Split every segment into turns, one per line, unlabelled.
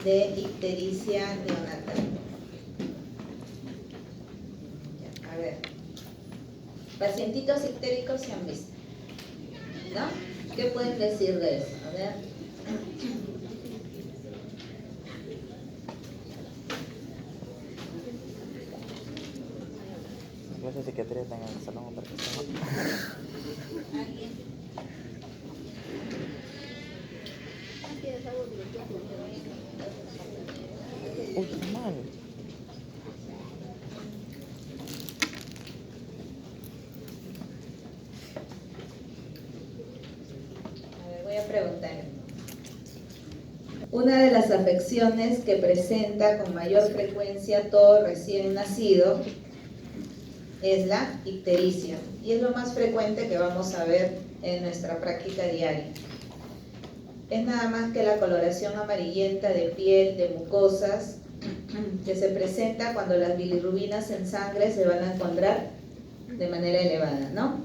de ictericia neonatal. A ver, pacientitos ictéricos se han visto, ¿no? ¿Qué pueden decir de eso? A ver.
Las clases de psiquiatría están en el salón para que estén. Uy, qué mal.
A ver, voy a preguntar. Una de las afecciones que presenta con mayor frecuencia todo recién nacido es la ictericia, y es lo más frecuente que vamos a ver en nuestra práctica diaria. Es nada más que la coloración amarillenta de piel, de mucosas, que se presenta cuando las bilirrubinas en sangre se van a encontrar de manera elevada, ¿no?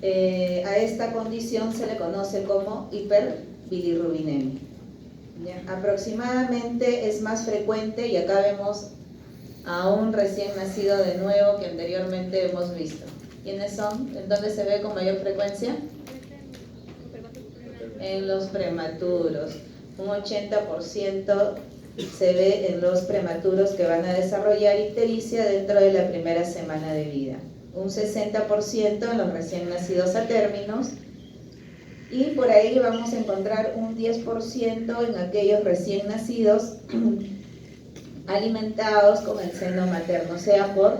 A esta condición se le conoce como hiperbilirrubinemia. ¿Ya? Aproximadamente es más frecuente, y acá vemos a un recién nacido de nuevo que anteriormente hemos visto. ¿Quiénes son? ¿En dónde se ve con mayor frecuencia? En los prematuros. Un 80% se ve en los prematuros que van a desarrollar ictericia dentro de la primera semana de vida. Un 60% en los recién nacidos a términos, y por ahí vamos a encontrar un 10% en aquellos recién nacidos alimentados con el seno materno, o sea, por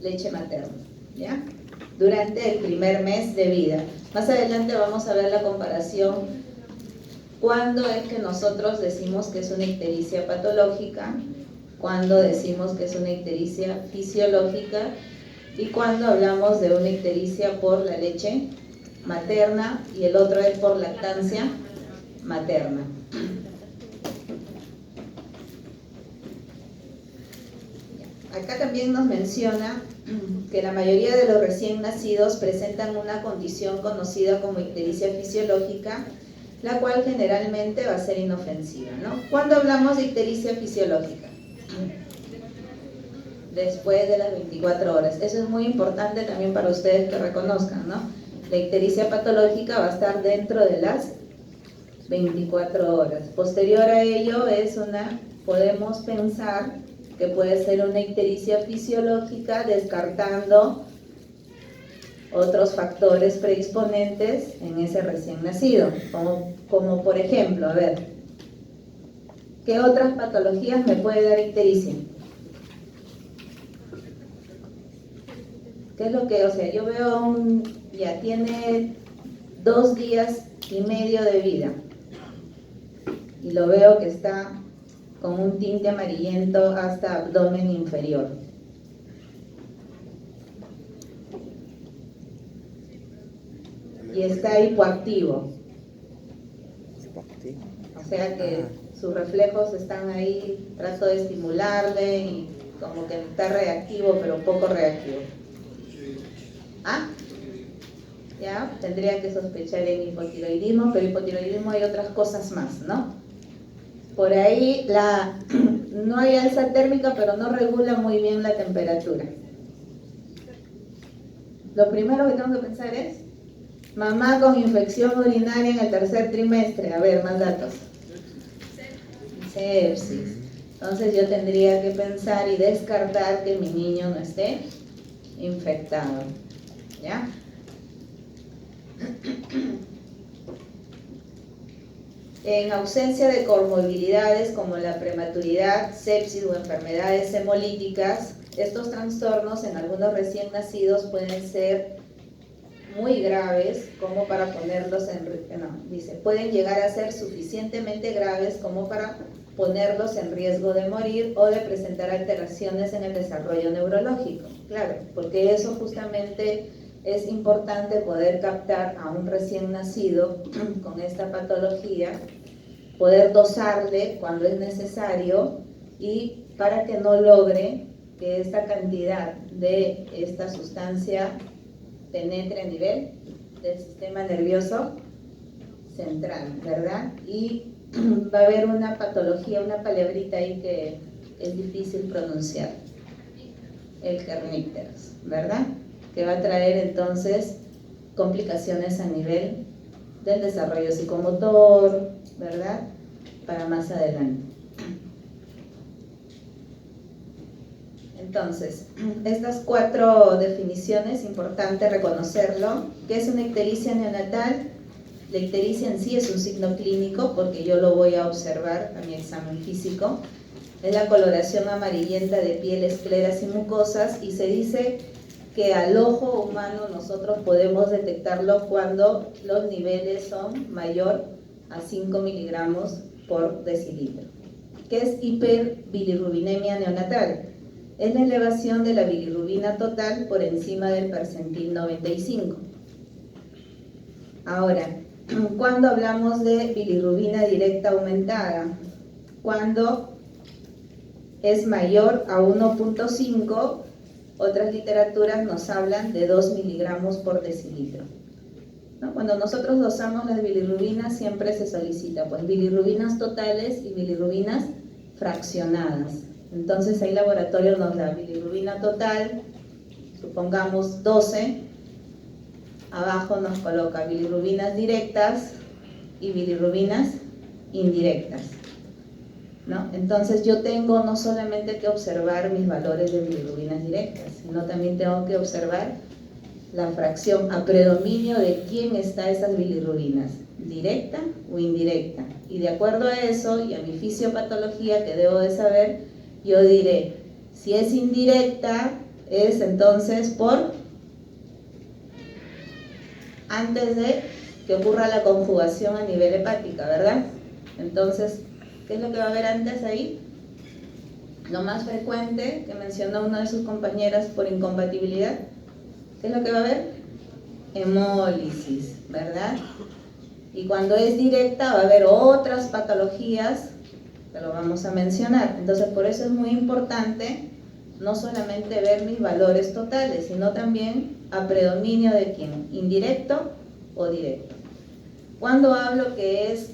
leche materna, ¿ya? Durante el primer mes de vida. Más adelante vamos a ver la comparación cuándo es que nosotros decimos que es una ictericia patológica, cuándo decimos que es una ictericia fisiológica y cuándo hablamos de una ictericia por la leche materna y el otro es por lactancia materna. Acá también nos menciona que la mayoría de los recién nacidos presentan una condición conocida como ictericia fisiológica, la cual generalmente va a ser inofensiva, ¿no? ¿Cuándo hablamos de ictericia fisiológica? Después de las 24 horas. Eso es muy importante también para ustedes que reconozcan, ¿no? La ictericia patológica va a estar dentro de las 24 horas. Posterior a ello podemos pensar que puede ser una ictericia fisiológica, descartando otros factores predisponentes en ese recién nacido, como por ejemplo, a ver, ¿qué otras patologías me puede dar ictericia? ¿Qué es lo que, o sea, yo veo ya tiene 2 días y medio de vida y lo veo que está con un tinte amarillento hasta abdomen inferior? Y está hipoactivo. O sea que sus reflejos están ahí, trato de estimularle y como que está reactivo, pero poco reactivo. ¿Ah? Ya, tendría que sospechar en hipotiroidismo, pero hipotiroidismo hay otras cosas más, ¿no? Por ahí no hay alza térmica, pero no regula muy bien la temperatura. Lo primero que tengo que pensar es mamá con infección urinaria en el tercer trimestre. A ver, más datos. Sepsis. Entonces yo tendría que pensar y descartar que mi niño no esté infectado. ¿Ya? En ausencia de comorbilidades como la prematuridad, sepsis o enfermedades hemolíticas, estos trastornos en algunos recién nacidos pueden ser muy graves como para ponerlos pueden llegar a ser suficientemente graves como para ponerlos en riesgo de morir o de presentar alteraciones en el desarrollo neurológico. Claro, porque eso justamente es importante, poder captar a un recién nacido con esta patología, poder dosarle cuando es necesario y para que no logre que esta cantidad de esta sustancia penetre a nivel del sistema nervioso central, ¿verdad? Y va a haber una patología, una palabrita ahí que es difícil pronunciar, el kernípteros, ¿verdad? Que va a traer entonces complicaciones a nivel del desarrollo psicomotor, ¿verdad? Para más adelante. Entonces, estas 4 definiciones, importante reconocerlo. ¿Qué es una ictericia neonatal? La ictericia en sí es un signo clínico porque yo lo voy a observar a mi examen físico. Es la coloración amarillenta de piel, escleras y mucosas, y se dice que al ojo humano nosotros podemos detectarlo cuando los niveles son mayor a 5 miligramos por decilitro. ¿Qué es hiperbilirrubinemia neonatal? Es la elevación de la bilirrubina total por encima del percentil 95. Ahora, ¿cuándo hablamos de bilirrubina directa aumentada? Cuando es mayor a 1.5, otras literaturas nos hablan de 2 miligramos por decilitro. ¿No? Cuando nosotros dosamos las bilirrubinas siempre se solicita pues bilirrubinas totales y bilirrubinas fraccionadas. Entonces ahí el laboratorio nos da bilirrubina total, supongamos 12, abajo nos coloca bilirrubinas directas y bilirrubinas indirectas, ¿no? Entonces yo tengo no solamente que observar mis valores de bilirrubinas directas, sino también tengo que observar la fracción a predominio de quién está esas bilirrubinas, directa o indirecta. Y de acuerdo a eso y a mi fisiopatología que debo de saber, yo diré, si es indirecta, es entonces por antes de que ocurra la conjugación a nivel hepática, ¿verdad? Entonces, ¿qué es lo que va a haber antes ahí? Lo más frecuente que mencionó una de sus compañeras por incompatibilidad, ¿qué es lo que va a haber? Hemólisis, ¿verdad? Y cuando es directa va a haber otras patologías que lo vamos a mencionar. Entonces, por eso es muy importante no solamente ver mis valores totales, sino también a predominio de quién, indirecto o directo. Cuando hablo que es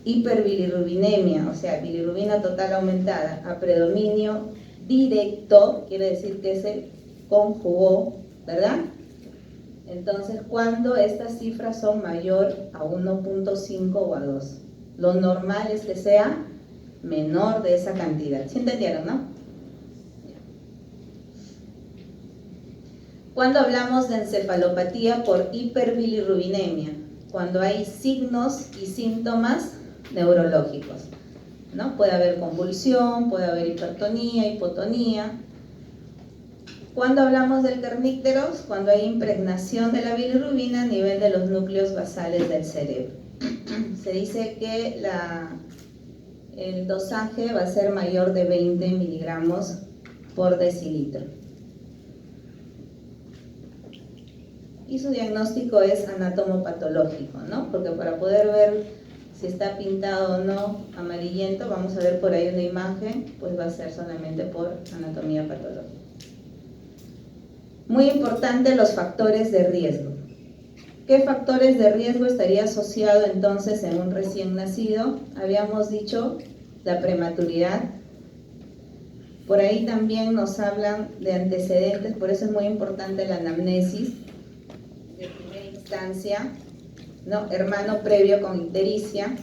hiperbilirrubinemia, o sea, bilirrubina total aumentada, a predominio directo, quiere decir que se conjugó, ¿verdad? Entonces, cuando estas cifras son mayor a 1.5 o a 2, lo normal es que sea menor de esa cantidad. ¿Sí entendieron, no? Cuando hablamos de encefalopatía por hiperbilirrubinemia, cuando hay signos y síntomas neurológicos, ¿no? Puede haber convulsión, puede haber hipertonía, hipotonía. Cuando hablamos del kernípteros, cuando hay impregnación de la bilirrubina a nivel de los núcleos basales del cerebro. Se dice que el dosaje va a ser mayor de 20 miligramos por decilitro. Y su diagnóstico es anatomopatológico, ¿no? Porque para poder ver si está pintado o no amarillento, vamos a ver por ahí una imagen, pues va a ser solamente por anatomía patológica. Muy importante los factores de riesgo. ¿Qué factores de riesgo estaría asociado entonces en un recién nacido? Habíamos dicho la prematuridad. Por ahí también nos hablan de antecedentes, por eso es muy importante la anamnesis de primera instancia, ¿no? Hermano previo con ictericia.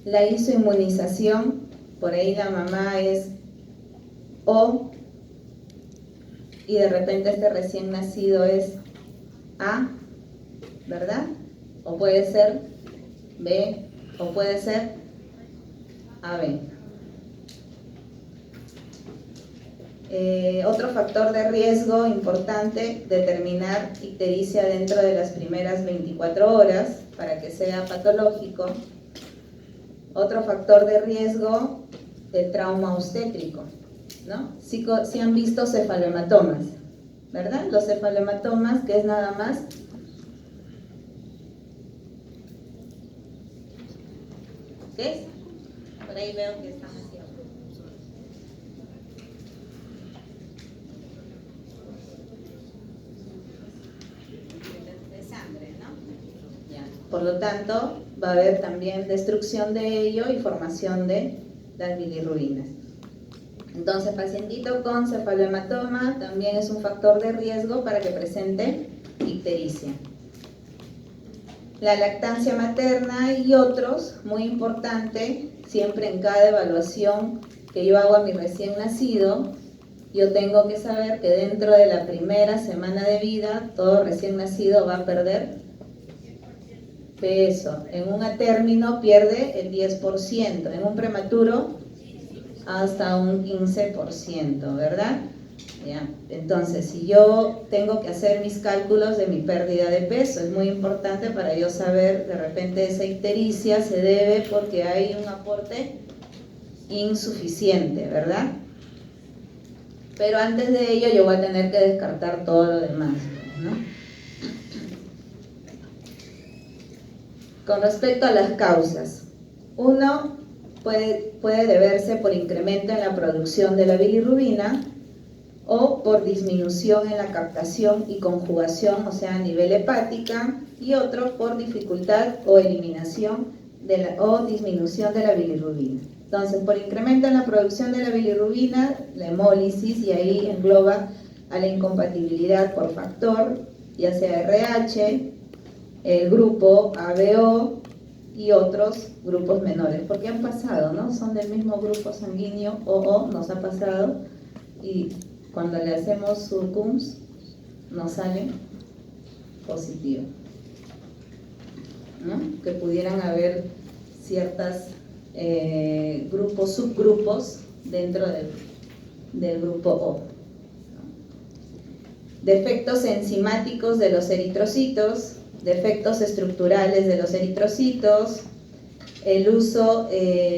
La isoinmunización, por ahí la mamá es O y de repente este recién nacido es A, ¿verdad? O puede ser B, o puede ser AB. Otro factor de riesgo importante, determinar ictericia dentro de las primeras 24 horas para que sea patológico. Otro factor de riesgo, el trauma obstétrico, ¿no? Si han visto cefalomatomas, ¿verdad? Los cefalomatomas, que es nada más ¿qué es? Por ahí veo que están así. De sangre, ¿no? Ya. Por lo tanto, va a haber también destrucción de ello y formación de las bilirrubinas. Entonces, pacientito con cefalohematoma también es un factor de riesgo para que presente ictericia. La lactancia materna y otros, muy importante, siempre en cada evaluación que yo hago a mi recién nacido, yo tengo que saber que dentro de la primera semana de vida, todo recién nacido va a perder peso. En un atérmino pierde el 10%, en un prematuro hasta un 15%, ¿verdad? Ya. Entonces, si yo tengo que hacer mis cálculos de mi pérdida de peso, es muy importante para yo saber, de repente esa ictericia se debe porque hay un aporte insuficiente, ¿verdad? Pero antes de ello yo voy a tener que descartar todo lo demás, ¿no? Con respecto a las causas, uno puede deberse por incremento en la producción de la bilirrubina o por disminución en la captación y conjugación, o sea, a nivel hepática, y otro por dificultad o eliminación o disminución de la bilirrubina. Entonces, por incremento en la producción de la bilirrubina, la hemólisis, y ahí engloba a la incompatibilidad por factor, ya sea RH, el grupo ABO y otros grupos menores, porque han pasado, ¿no? Son del mismo grupo sanguíneo, OO, nos ha pasado, y cuando le hacemos su CUMS, nos sale positivo, ¿no? Que pudieran haber ciertas grupos, subgrupos dentro del grupo O, ¿no? Defectos enzimáticos de los eritrocitos, defectos estructurales de los eritrocitos, el uso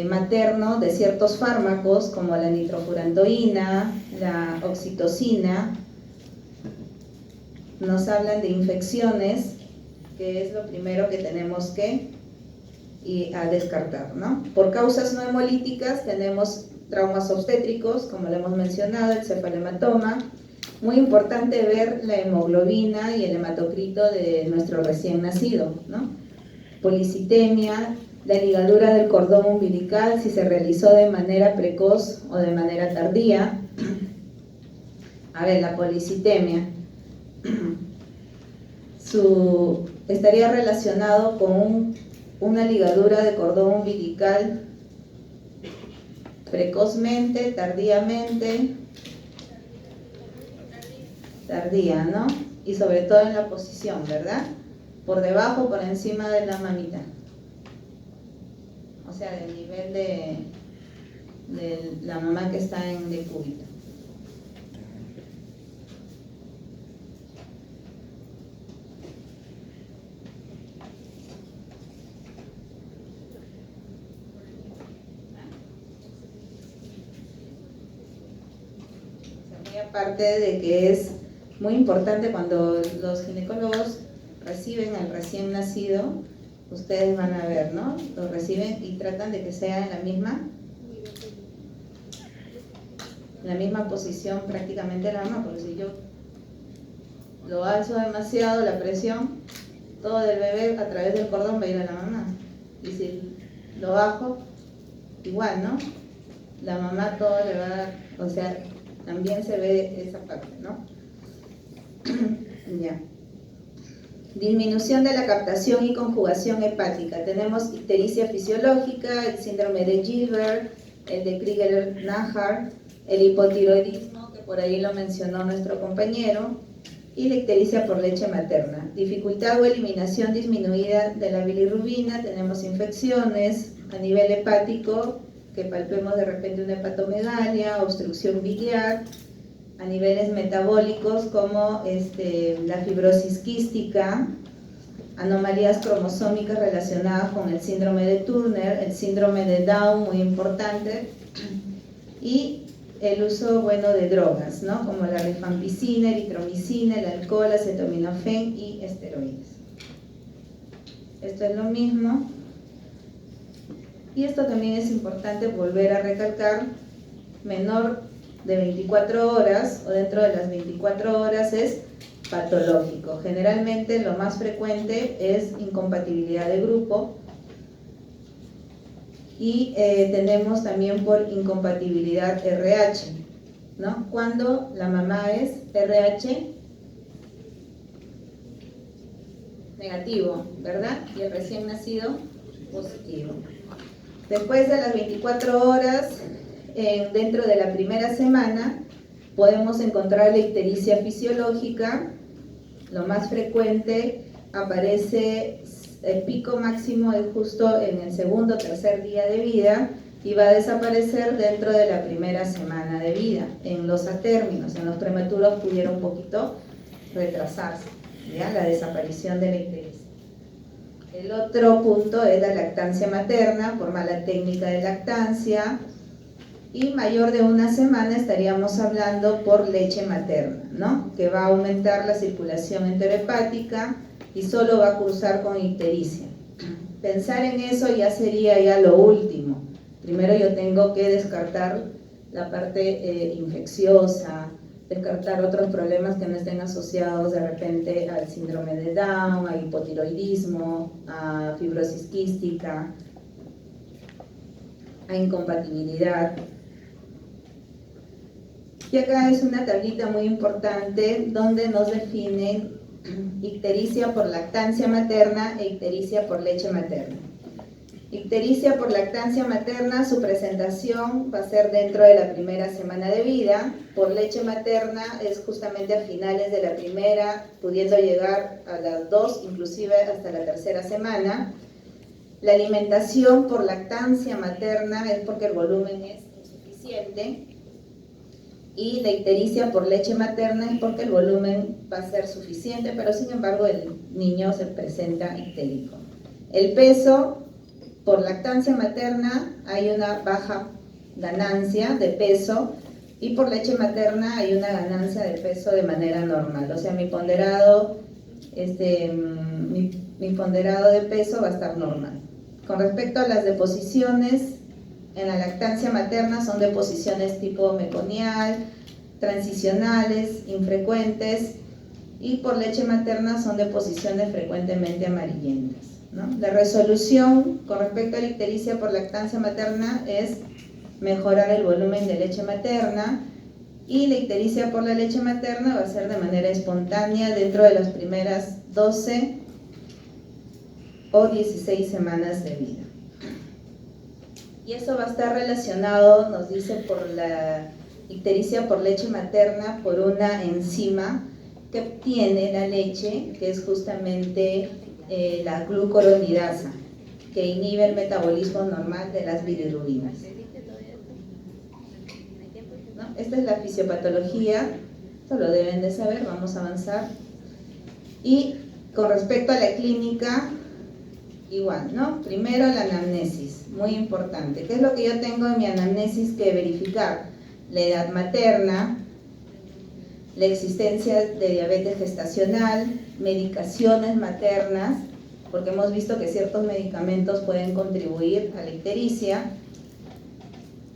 materno de ciertos fármacos como la nitrofurantoína, la oxitocina. Nos hablan de infecciones, que es lo primero que tenemos que descartar, ¿no? Por causas no hemolíticas tenemos traumas obstétricos, como lo hemos mencionado, el cefalohematoma. Muy importante ver la hemoglobina y el hematocrito de nuestro recién nacido, ¿no? Policitemia, la ligadura del cordón umbilical, si se realizó de manera precoz o de manera tardía. A ver, la policitemia estaría relacionado con una ligadura de cordón umbilical precozmente, tardíamente, tardía, ¿no? Y sobre todo en la posición, ¿verdad? Por debajo, por encima de la mamita. O sea, del nivel de la mamá que está en decúbito. Aparte de que es muy importante cuando los ginecólogos reciben al recién nacido, ustedes van a ver, ¿no? Lo reciben y tratan de que sea en la misma posición prácticamente de la mamá, porque si yo lo alzo demasiado, la presión, todo del bebé a través del cordón va a ir a la mamá. Y si lo bajo, igual, ¿no? La mamá todo le va a dar, o sea, también se ve esa parte, ¿no? Ya. Disminución de la captación y conjugación hepática. Tenemos ictericia fisiológica, el síndrome de Gilbert, el de Crigler-Najjar, el hipotiroidismo, que por ahí lo mencionó nuestro compañero, y la ictericia por leche materna. Dificultad o eliminación disminuida de la bilirrubina. Tenemos infecciones a nivel hepático, que palpemos de repente una hepatomegalia, obstrucción biliar, a niveles metabólicos como la fibrosis quística, anomalías cromosómicas relacionadas con el síndrome de Turner, el síndrome de Down, muy importante, y el uso, bueno, de drogas, ¿no? Como la rifampicina, eritromicina, el alcohol, acetaminofén y esteroides. Esto es lo mismo. Y esto también es importante volver a recalcar, menor de 24 horas o dentro de las 24 horas es patológico. Generalmente lo más frecuente es incompatibilidad de grupo Y tenemos también por incompatibilidad RH, ¿no? Cuando la mamá es RH negativo, ¿verdad? Y el recién nacido positivo. Después de las 24 horas, dentro de la primera semana, podemos encontrar la ictericia fisiológica. Lo más frecuente aparece, el pico máximo es justo en el segundo o tercer día de vida y va a desaparecer dentro de la primera semana de vida. En los atérminos, en los prematuros pudiera un poquito retrasarse, ¿ya? La desaparición de la ictericia. El otro punto es la lactancia materna por mala técnica de lactancia, y mayor de una semana estaríamos hablando por leche materna, ¿no? Que va a aumentar la circulación enterohepática y solo va a cursar con ictericia. Pensar en eso ya sería ya lo último. Primero yo tengo que descartar la parte infecciosa, descartar otros problemas que no estén asociados de repente al síndrome de Down, a hipotiroidismo, a fibrosis quística, a incompatibilidad. Y acá es una tablita muy importante donde nos definen ictericia por lactancia materna e ictericia por leche materna. Ictericia por lactancia materna, su presentación va a ser dentro de la primera semana de vida. Por leche materna es justamente a finales de la primera, pudiendo llegar a las 2, inclusive hasta la tercera semana. La alimentación por lactancia materna es porque el volumen es insuficiente. Y la ictericia por leche materna es porque el volumen va a ser suficiente, pero sin embargo el niño se presenta ictérico. El peso, por lactancia materna hay una baja ganancia de peso y por leche materna hay una ganancia de peso de manera normal. O sea, mi ponderado de peso va a estar normal. Con respecto a las deposiciones, en la lactancia materna son deposiciones tipo meconial, transicionales, infrecuentes, y por leche materna son deposiciones frecuentemente amarillentas, ¿no? La resolución con respecto a la ictericia por lactancia materna es mejorar el volumen de leche materna, y la ictericia por la leche materna va a ser de manera espontánea dentro de las primeras 12 o 16 semanas de vida. Y eso va a estar relacionado, nos dice, por la ictericia por leche materna, por una enzima que obtiene la leche, que es justamente la glucuronidasa, que inhibe el metabolismo normal de las bilirrubinas, ¿no? Esta es la fisiopatología, esto lo deben de saber, vamos a avanzar. Y con respecto a la clínica, igual, ¿no? Primero la anamnesis, muy importante. ¿Qué es lo que yo tengo en mi anamnesis que verificar? La edad materna, la existencia de diabetes gestacional, medicaciones maternas, porque hemos visto que ciertos medicamentos pueden contribuir a la ictericia,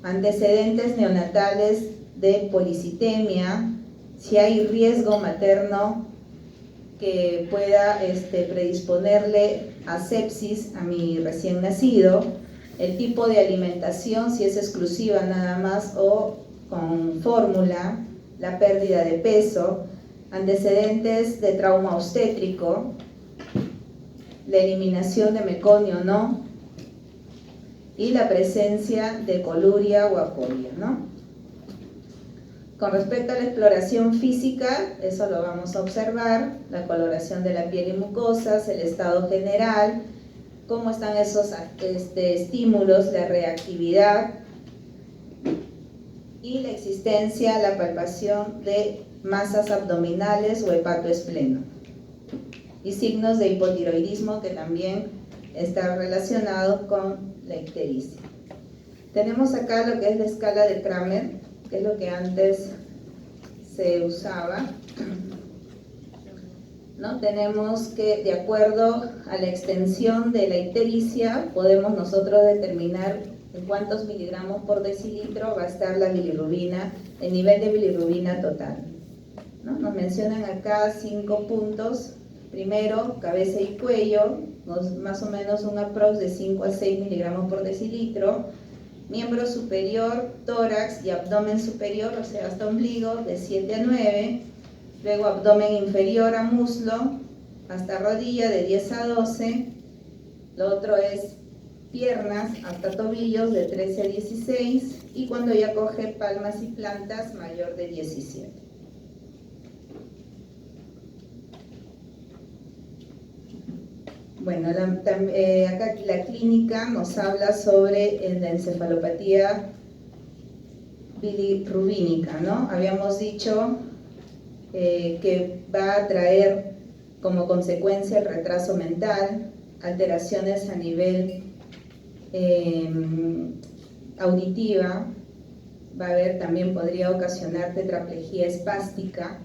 antecedentes neonatales de policitemia, si hay riesgo materno que pueda predisponerle a sepsis a mi recién nacido, el tipo de alimentación, si es exclusiva nada más o con fórmula, la pérdida de peso, antecedentes de trauma obstétrico, la eliminación de meconio o no, y la presencia de coluria o apolia, ¿no? Con respecto a la exploración física, eso lo vamos a observar, la coloración de la piel y mucosas, el estado general, cómo están esos estímulos, la reactividad y la existencia, la palpación de masas abdominales o hepatoespleno. Y signos de hipotiroidismo que también está relacionado con la ictericia. Tenemos acá lo que es la escala de Kramer, que es lo que antes se usaba, ¿no? Tenemos que, de acuerdo a la extensión de la ictericia, podemos nosotros determinar en cuántos miligramos por decilitro va a estar la bilirrubina, el nivel de bilirrubina total, ¿no? Nos mencionan acá 5 puntos. Primero, cabeza y cuello, más o menos un aprox de 5 a 6 miligramos por decilitro. Miembro superior, tórax y abdomen superior, o sea, hasta ombligo, de 7 a 9. Luego abdomen inferior a muslo, hasta rodilla, de 10 a 12. Lo otro es piernas hasta tobillos, de 13 a 16. Y cuando ya coge palmas y plantas, mayor de 17. Bueno, acá la clínica nos habla sobre la encefalopatía bilirrubínica, ¿no? Habíamos dicho que va a traer como consecuencia el retraso mental, alteraciones a nivel auditiva, va a haber, también podría ocasionar tetraplegia espástica.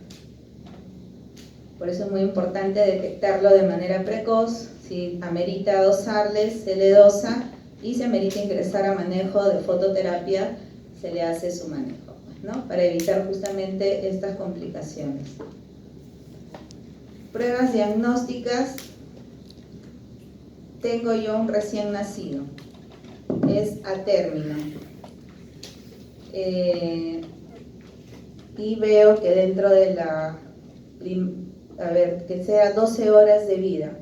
Por eso es muy importante detectarlo de manera precoz. Si amerita dosarle, se le dosa, y si amerita ingresar a manejo de fototerapia, se le hace su manejo, ¿no? Para evitar justamente estas complicaciones. Pruebas diagnósticas. Tengo yo un recién nacido, es a término, y veo que dentro de que sea 12 horas de vida,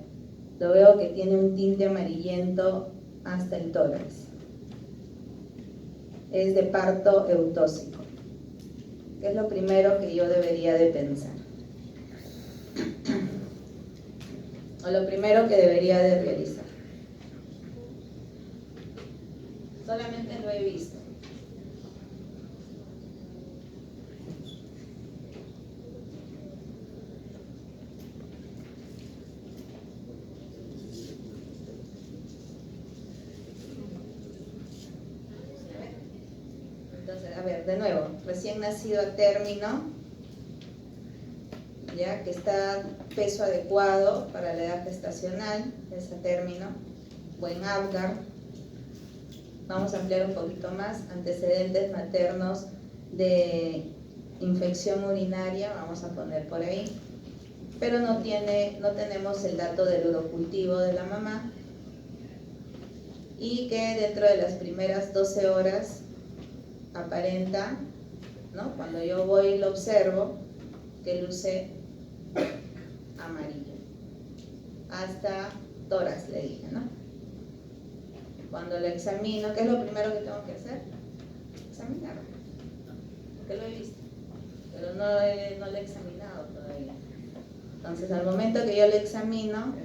lo veo que tiene un tinte amarillento hasta el tórax. Es de parto eutóxico. ¿Qué es lo primero que yo debería de pensar? O lo primero que debería de realizar. Solamente lo he visto. Entonces, a ver, de nuevo, recién nacido a término, ya que está peso adecuado para la edad gestacional, es a término, buen Apgar. Vamos a ampliar un poquito más, antecedentes maternos de infección urinaria, vamos a poner por ahí, pero no tenemos el dato del urocultivo de la mamá, y que dentro de las primeras 12 horas aparenta, ¿no? Cuando yo voy y lo observo, que luce amarillo, hasta tórax, le dije, ¿no? Cuando lo examino, ¿qué es lo primero que tengo que hacer? Examinarlo, porque lo he visto, pero no lo he examinado todavía. Entonces, al momento que yo lo examino,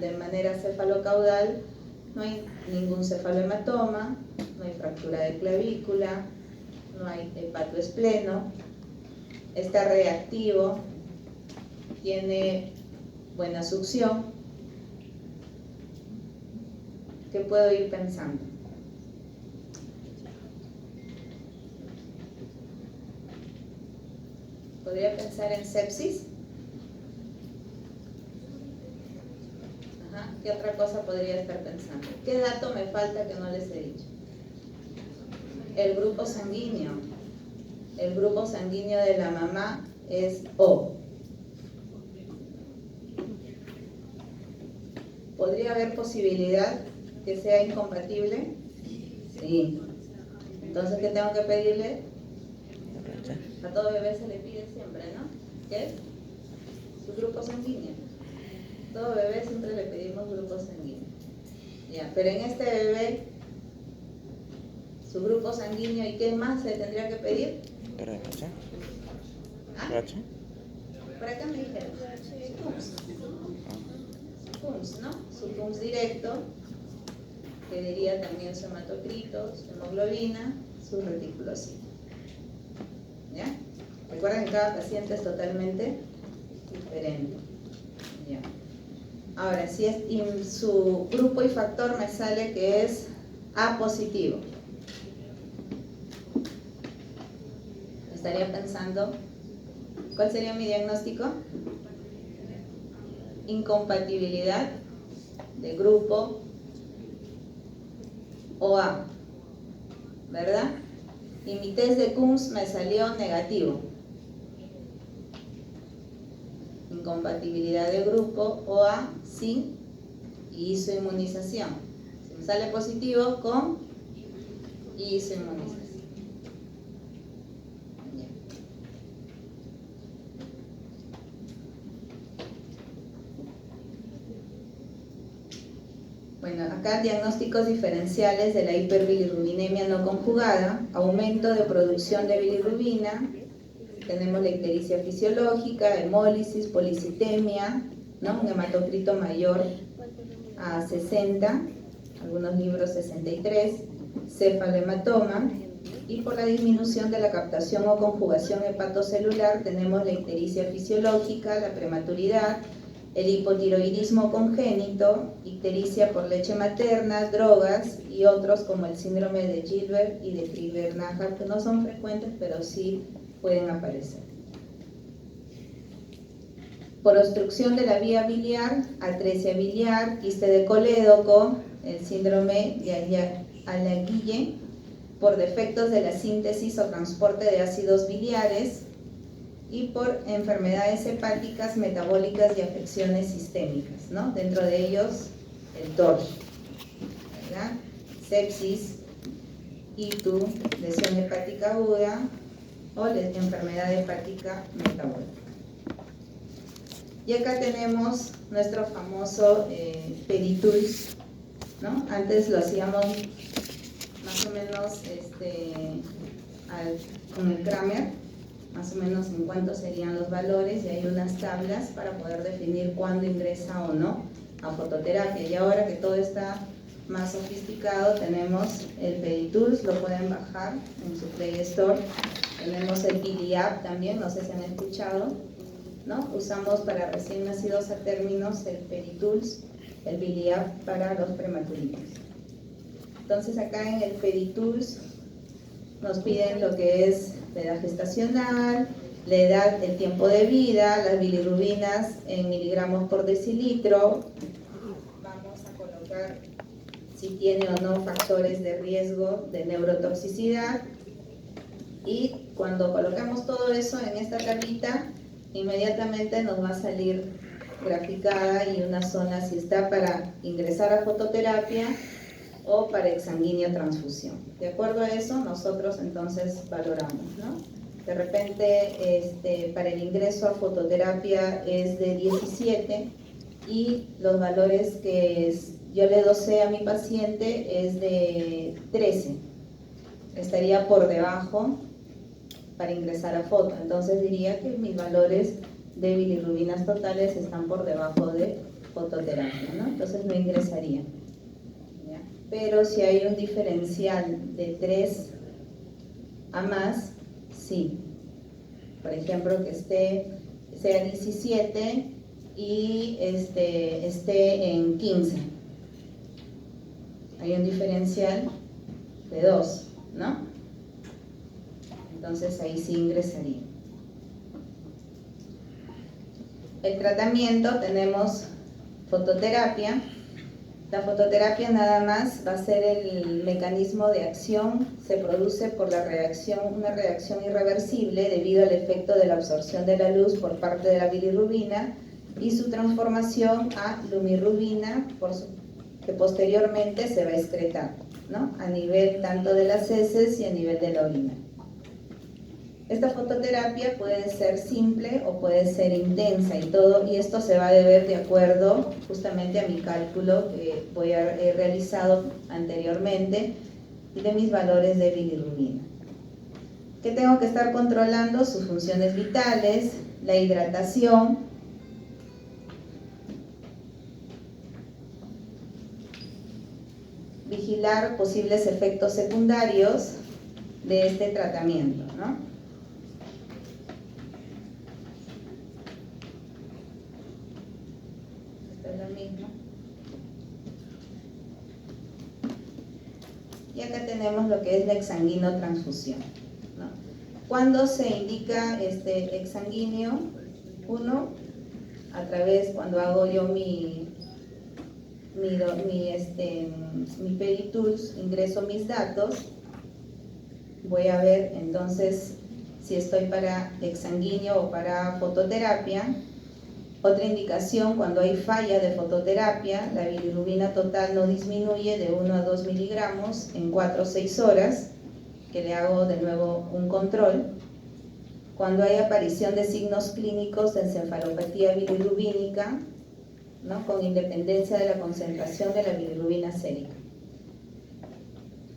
de manera cefalocaudal, no hay ningún cefalohematoma, no hay fractura de clavícula, no hay hepatoespleno, está reactivo, tiene buena succión. ¿Qué puedo ir pensando? ¿Podría pensar en sepsis? Ajá. ¿Qué otra cosa podría estar pensando? ¿Qué dato me falta que no les he dicho? El grupo sanguíneo. El grupo sanguíneo de la mamá es O. ¿Podría haber posibilidad que sea incompatible? Sí. Entonces, ¿qué tengo que pedirle? A todo bebé se le pide siempre, ¿no? ¿Qué es? Su grupo sanguíneo. Todo bebé siempre le pedimos grupo sanguíneo. Ya, pero en este bebé, su grupo sanguíneo, ¿y qué más se tendría que pedir?
RH.
¿Ah?
RH.
Por acá me dijeron. FUMS, ¿no? Su FUMS directo, que diría también su hematocrito, su hemoglobina, su reticulocito. ¿Ya? Recuerden que cada paciente es totalmente diferente. ¿Ya? Ahora, si es su grupo y factor me sale que es A positivo. Estaría pensando, ¿cuál sería mi diagnóstico? Incompatibilidad de grupo OA, ¿verdad? Y mi test de Coombs me salió negativo. incompatibilidad de grupo, o A, sin isoinmunización. Si me sale positivo, con isoinmunización. Bueno, acá diagnósticos diferenciales de la hiperbilirrubinemia no conjugada, aumento de producción de bilirrubina, tenemos la ictericia fisiológica, hemólisis, policitemia, ¿no? Un hematocrito mayor a 60, algunos libros 63, cefalohematoma, y por la disminución de la captación o conjugación hepatocelular tenemos la ictericia fisiológica, la prematuridad, el hipotiroidismo congénito, ictericia por leche materna, drogas y otros como el síndrome de Gilbert y de Crigler-Najjar, que no son frecuentes pero sí pueden aparecer. Por obstrucción de la vía biliar, atresia biliar, quiste de colédoco, el síndrome de Alaguille, por defectos de la síntesis o transporte de ácidos biliares, y por enfermedades hepáticas, metabólicas y afecciones sistémicas, ¿no? Dentro de ellos el TOR, ¿verdad? Sepsis, ITU, lesión hepática aguda o enfermedad hepática metabólica. Y acá tenemos nuestro famoso Peditools, ¿no? Antes lo hacíamos más o menos con el Kramer, más o menos en cuántos serían los valores, y hay unas tablas para poder definir cuándo ingresa o no a fototerapia. Y ahora que todo está más sofisticado, tenemos el Peditools, lo pueden bajar en su Play Store. Tenemos el PDApp también, no sé si han escuchado, ¿no? Usamos para recién nacidos a términos el Peditools, el PDApp para los prematuritos. Entonces acá en el Peditools nos piden lo que es la edad gestacional, la edad, el tiempo de vida, las bilirrubinas en miligramos por decilitro. Vamos a colocar si tiene o no factores de riesgo de neurotoxicidad. Y cuando colocamos todo eso en esta tablita, inmediatamente nos va a salir graficada y una zona si está para ingresar a fototerapia o para exsanguíneo transfusión. De acuerdo a eso, nosotros entonces valoramos, ¿no? De repente, para el ingreso a fototerapia es de 17 y los valores que yo le dosé a mi paciente es de 13. Estaría por debajo para ingresar a foto. Entonces diría que mis valores de bilirrubinas totales están por debajo de fototerapia, ¿no? Entonces no ingresaría. Pero si hay un diferencial de 3 a más, sí. Por ejemplo, que sea 17 y esté en 15. Hay un diferencial de 2, ¿no? Entonces ahí sí ingresaría. El tratamiento, tenemos fototerapia. La fototerapia nada más va a ser el mecanismo de acción, se produce por una reacción irreversible debido al efecto de la absorción de la luz por parte de la bilirrubina y su transformación a lumirrubina, que posteriormente se va a excretar, ¿no? A nivel tanto de las heces y a nivel de la orina. Esta fototerapia puede ser simple o puede ser intensa y esto se va a deber de acuerdo justamente a mi cálculo que he realizado anteriormente y de mis valores de bilirrubina. ¿Qué tengo que estar controlando? Sus funciones vitales, la hidratación, vigilar posibles efectos secundarios de este tratamiento, ¿no? Mismo. Y acá tenemos lo que es la exsanguinotransfusión, ¿no? ¿Cuándo se indica exsanguíneo? Uno, a través, cuando hago yo mi Peditools, ingreso mis datos, voy a ver entonces si estoy para exsanguíneo o para fototerapia. Otra indicación, cuando hay falla de fototerapia, la bilirrubina total no disminuye de 1 a 2 miligramos en 4 o 6 horas, que le hago de nuevo un control. Cuando hay aparición de signos clínicos de encefalopatía bilirrubínica, ¿no?, con independencia de la concentración de la bilirrubina sérica.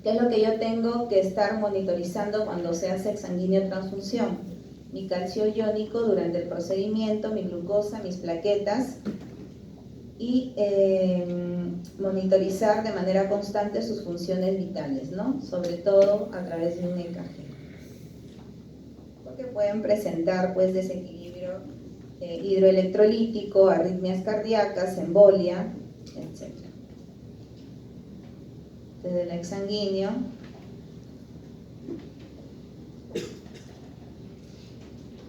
¿Qué es lo que yo tengo que estar monitorizando cuando se hace exsanguíneo transfusión? Mi calcio iónico durante el procedimiento, mi glucosa, mis plaquetas y monitorizar de manera constante sus funciones vitales, ¿no? Sobre todo a través de un EKG. Porque pueden presentar pues desequilibrio hidroelectrolítico, arritmias cardíacas, embolia, etc. Desde el exsanguíneo.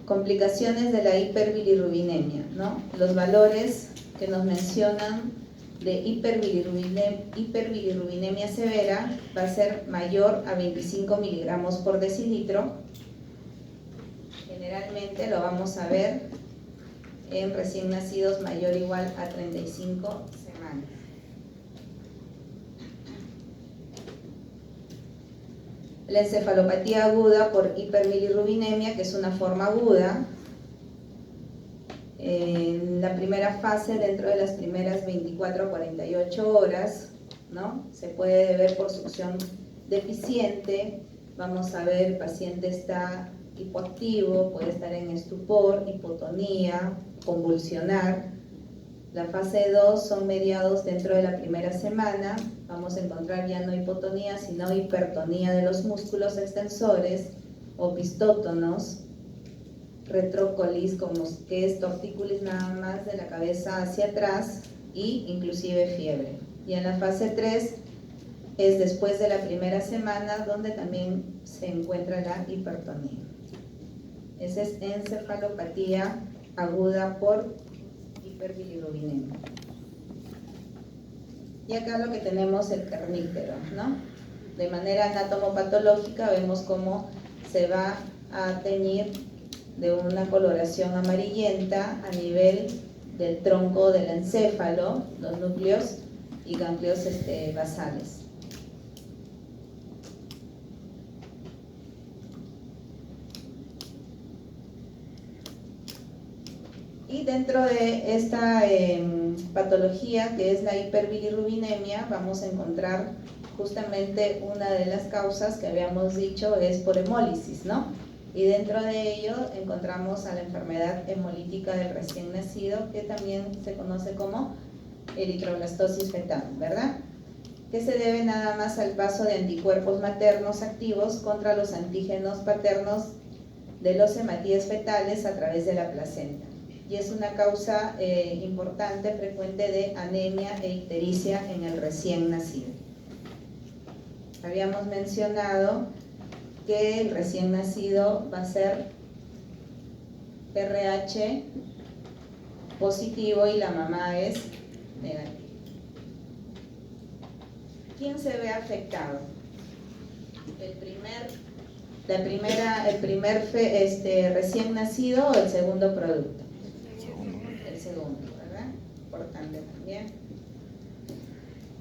Complicaciones de la hiperbilirrubinemia, ¿no? Los valores que nos mencionan de hiperbilirrubinemia severa va a ser mayor a 25 miligramos por decilitro. Generalmente lo vamos a ver en recién nacidos mayor o igual a 35 semanas. La encefalopatía aguda por hiperbilirrubinemia, que es una forma aguda, en la primera fase, dentro de las primeras 24 a 48 horas, ¿no?, se puede ver por succión deficiente. Vamos a ver, el paciente está hipoactivo, puede estar en estupor, hipotonía, convulsionar. La fase 2 son mediados dentro de la primera semana. Vamos a encontrar ya no hipotonía, sino hipertonía de los músculos extensores, opistótonos, retrócolis, como que es tortícolis nada más de la cabeza hacia atrás, y inclusive fiebre. Y en la fase 3 es después de la primera semana, donde también se encuentra la hipertonía. Esa es encefalopatía aguda por hiperbilirrubinemia. Y acá lo que tenemos es el perníptero, ¿no? De manera anatomopatológica vemos cómo se va a teñir de una coloración amarillenta a nivel del tronco del encéfalo, los núcleos y ganglios basales. Y dentro de esta patología, que es la hiperbilirrubinemia, vamos a encontrar justamente una de las causas que habíamos dicho es por hemólisis, ¿no? Y dentro de ello encontramos a la enfermedad hemolítica del recién nacido, que también se conoce como eritroblastosis fetal, ¿verdad? Que se debe nada más al paso de anticuerpos maternos activos contra los antígenos paternos de los hematíes fetales a través de la placenta. Y es una causa importante, frecuente, de anemia e ictericia en el recién nacido. Habíamos mencionado que el recién nacido va a ser RH positivo y la mamá es negativa. ¿Quién se ve afectado? ¿El primer recién nacido o el segundo producto? El segundo, ¿verdad? Importante también.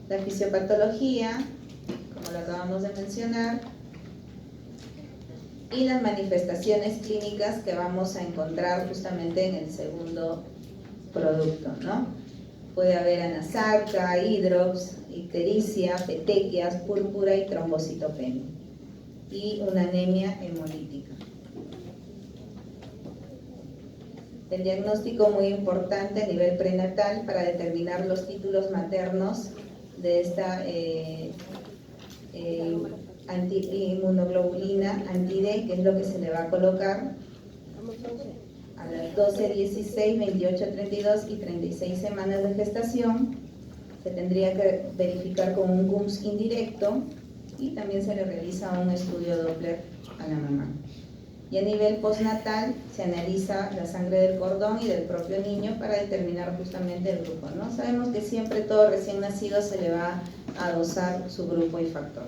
La fisiopatología, como lo acabamos de mencionar, y las manifestaciones clínicas que vamos a encontrar justamente en el segundo producto, ¿no? Puede haber anasarca, hidrops, ictericia, petequias, púrpura y trombocitopenia, y una anemia hemolítica. El diagnóstico muy importante a nivel prenatal para determinar los títulos maternos de esta inmunoglobulina anti-D, que es lo que se le va a colocar a las 12, 16, 28, 32 y 36 semanas de gestación. Se tendría que verificar con un CUMS indirecto y también se le realiza un estudio Doppler a la mamá. Y a nivel postnatal se analiza la sangre del cordón y del propio niño para determinar justamente el grupo, ¿no? Sabemos que siempre todo recién nacido se le va a dosar su grupo y factor.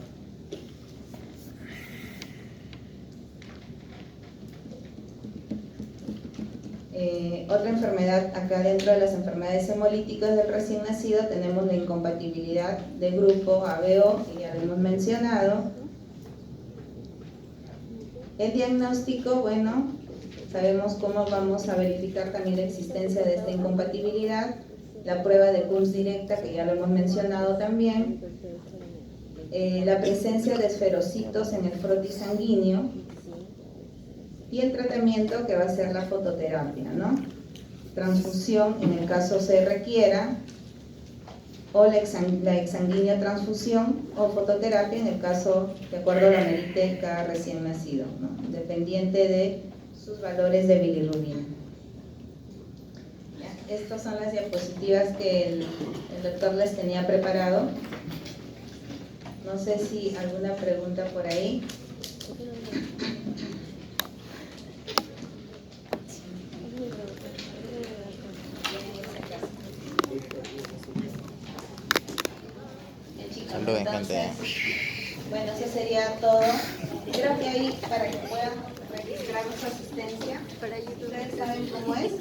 Otra enfermedad, acá dentro de las enfermedades hemolíticas del recién nacido tenemos la incompatibilidad de grupo ABO, que ya lo hemos mencionado. El diagnóstico, bueno, sabemos cómo vamos a verificar también la existencia de esta incompatibilidad. La prueba de PULS directa, que ya lo hemos mencionado también. La presencia de esferocitos en el frotis sanguíneo. Y el tratamiento, que va a ser la fototerapia, ¿no? Transfusión en el caso se requiera, o la exsanguínea transfusión, o fototerapia en el caso de acuerdo a la merite cada recién nacido, ¿no? Dependiente de sus valores de bilirrubina. Ya, estas son las diapositivas que el doctor les tenía preparado. No sé si alguna pregunta por ahí.
Saluden, gente.
Bueno, eso sería todo. Creo que ahí, para que puedan registrar su asistencia, ustedes saben cómo es.